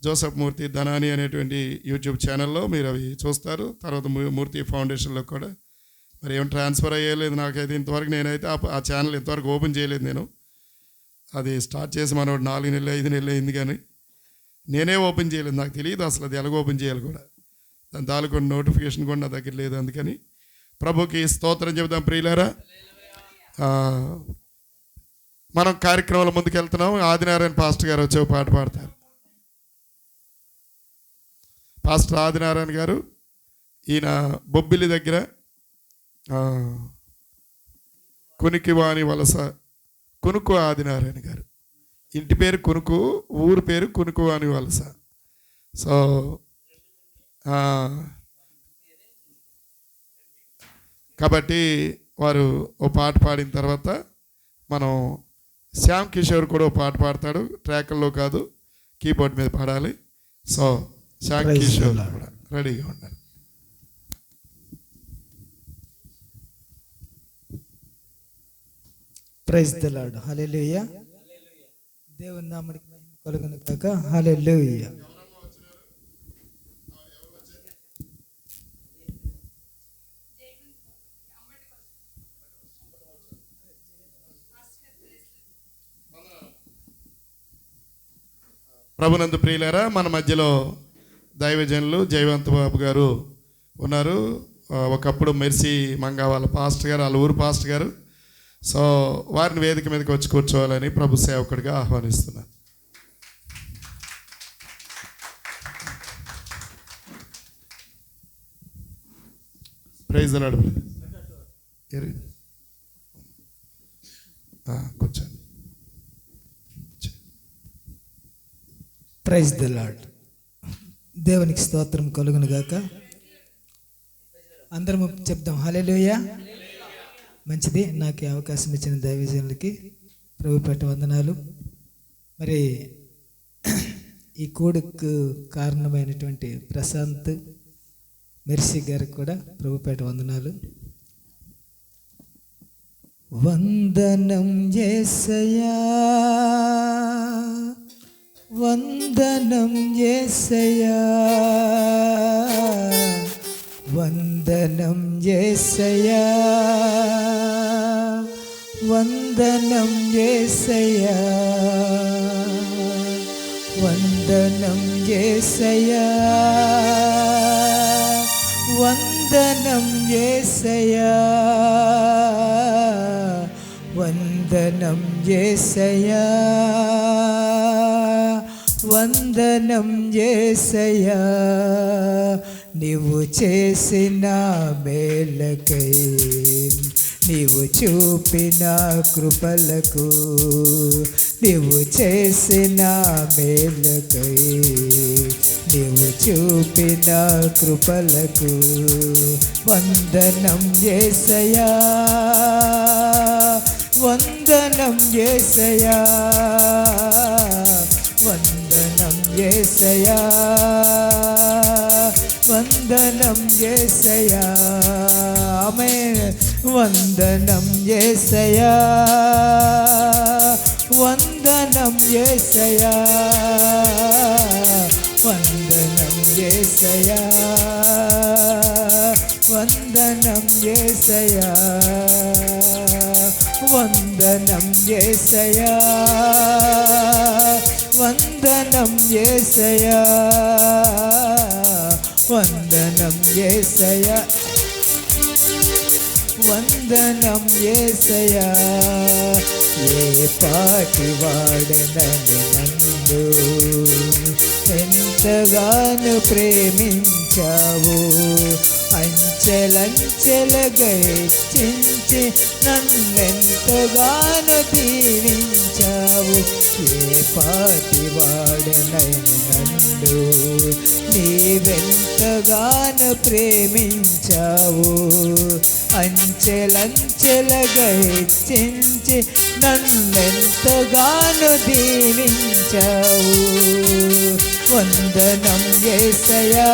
Joseph మూర్తి ధనాని అనేటువంటి YouTube ఛానల్లో మీరు అవి చూస్తారు. తర్వాత మూర్తి ఫౌండేషన్లో కూడా మరి ఏం ట్రాన్స్ఫర్ అయ్యేలేదు నాకైతే ఇంతవరకు. నేనైతే ఆ ఛానల్ ఇంతవరకు ఓపెన్ చేయలేదు. నేను అది స్టార్ట్ చేసి మనోడు 4 నెలలు 5 నెలలు అయింది, కానీ నేనే ఓపెన్ చేయలేదు. నాకు తెలియదు అసలు అది ఎలాగ ఓపెన్ చేయాలి కూడా. దాని తాలూకు నోటిఫికేషన్ కూడా నా దగ్గర లేదు. అందుకని ప్రభుకి స్తోత్రం చెబుదాం ప్రియులారా. మనం కార్యక్రమాల ముందుకు వెళ్తున్నాం. ఆదినారాయణ పాస్టర్ గారు వచ్చి పాట పాడతారు. పాస్టర్ ఆదినారాయణ గారు, ఈయన బొబ్బిలి దగ్గర కునికివాని వలస కునుకు ఆదినారాయణ గారు. ఇంటి పేరు కునుకు, ఊరు పేరు కునుకువాని వలస. సో కాబట్టి వారు ఓ పాట పాడిన తర్వాత మనం శ్యామ్ కిషోర్ కూడా ఓ పాట పాడతాడు. ట్రాక్ల్లో కాదు, కీబోర్డ్ మీద పాడాలి. సో శ్యామ్ కిషోర్ కూడా రెడీగా ఉండాలి. Praise the Lord. హల్లెలూయా. దేవుని నామమునకు మహిమ కలుగును గాక. హల్లెలూయా. ప్రభునందు ప్రియులారా, మన మధ్యలో దైవజనులు జయవంత్ బాబు గారు ఉన్నారు. ఒకప్పుడు మెర్సీ మంగా వాళ్ళ పాస్టర్ గారు, వాళ్ళ ఊరు పాస్టర్ గారు. సో వారిని వేదిక మీదకి వచ్చి కూర్చోవాలని ప్రభు సేవకుడిగా ఆహ్వానిస్తున్నాను. Praise the Lord. కూర్చోండి. Praise the Lord. దేవునికి స్తోత్రం కలుగును గాక. అందరం చెప్దాం హల్లెలూయా. మంచిది. నాకు ఈ అవకాశం ఇచ్చిన దైవజనులకి ప్రభుపేట వందనాలు. మరి ఈ కూడుకు కారణమైనటువంటి ప్రశాంత్ మెర్సీ గారికి కూడా ప్రభుపేట వందనాలు. వందనం యేసయ్యా, వందనం యేసయ్యా, వందనం యేసయ్యా, వందనం యేసయ్యా, వందనం యేసయ్యా, వందనం యేసయ్యా, వందనం యేసయ్యా, వందనం యేసయ్యా. నీవు చేసిన మేలకై, నీవు చూపిన కృపలకు, నీవు చేసిన మేలకై, నీవు చూపిన కృపలకు వందనం యేసయ్యా, వందనం యేసయ్యా, వందనం యేసయ్యా, వందనం యేసయ్యా. ఆమేన్. వందనం యేసయ్యా, వందనం యేసయ్యా, వందనం యేసయ్యా, వందనం యేసయ్యా, వందనం యేసయ్యా, వందనం యేసయ్యా, వందనం యేసయ్యా, వందనం యేసయ్యా. ఏ పాటి వాడనని నన్ను ఎంతగానో ప్రేమించావు, అంచెలంచెలుగా హెచ్చించి నన్నెంతగానో దీవించావు. ఏ పాటి వాడనని నన్ను నీవెంతగానో ప్రేమించావు, అంచెలంచెలుగా హెచ్చించి నన్నెంతగానో దీవించావు. వందనం యేసయ్యా,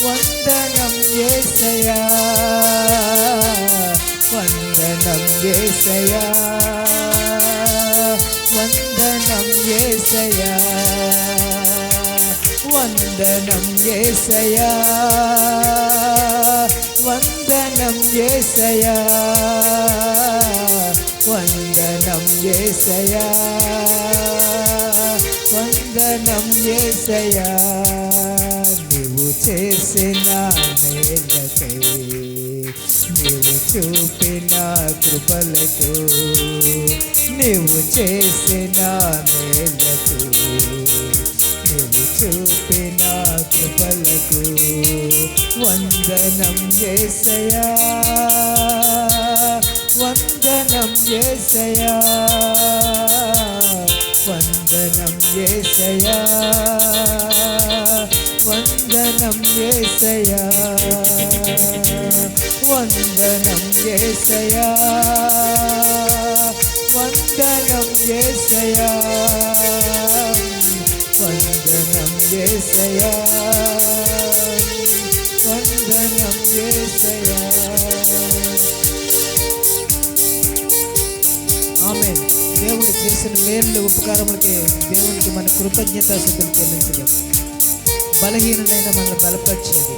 వందనం యేసయ్యా, వందనం యేసయ్యా, వందనం యేసయ్యా, వందనం యేసయ్యా, వందనం యేసయ్యా, వందనం యేసయ్యా, వందనం యేసయ్యా. నీవు చేసిన మేలకై, నీవు చూపిన కృపలకు, నీవు చేసిన మేలకు, నీవు చూపిన కృపలకు వందనం యేసయ్యా, వందనం యేసయ్యా, వందనం యేసయ్యా, వందనం యేసయ్యా, వందనం యేసయ్యా, వందనం యేసయ్యా, వందనం యేసయ్యా, వందనం యేసయ్యా. ఆమేన్. దేవుడు చేసిన మేలు ఉపకారములకి దేవునికి మన కృతజ్ఞతాస్తుతులు చెల్లించడం. బలహీనులైన మనల్ని బలపరిచేది.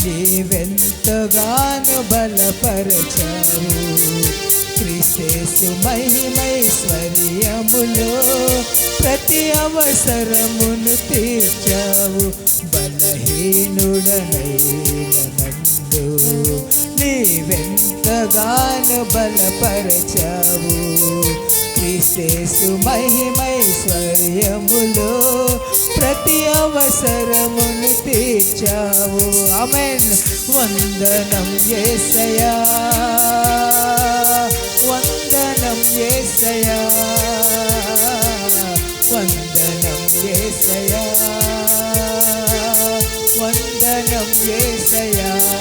నీవెంతగానో బలపరచావు, క్రీస్తు మహిమైశ్వర్యములో ప్రతి అవసరమును తీర్చావు. బలహీనుడనైన నన్ను నీవెంతగానో బలపరచావు, క్రీస్తు మహిమైశ్వర్యములో ప్రతి అవసరమును తీర్చావు. ఆమేన్. వందనం యేసయ్యా, వందనం యేసయ్యా, వందనం యేసయ్యా, వందనం యేసయ్యా,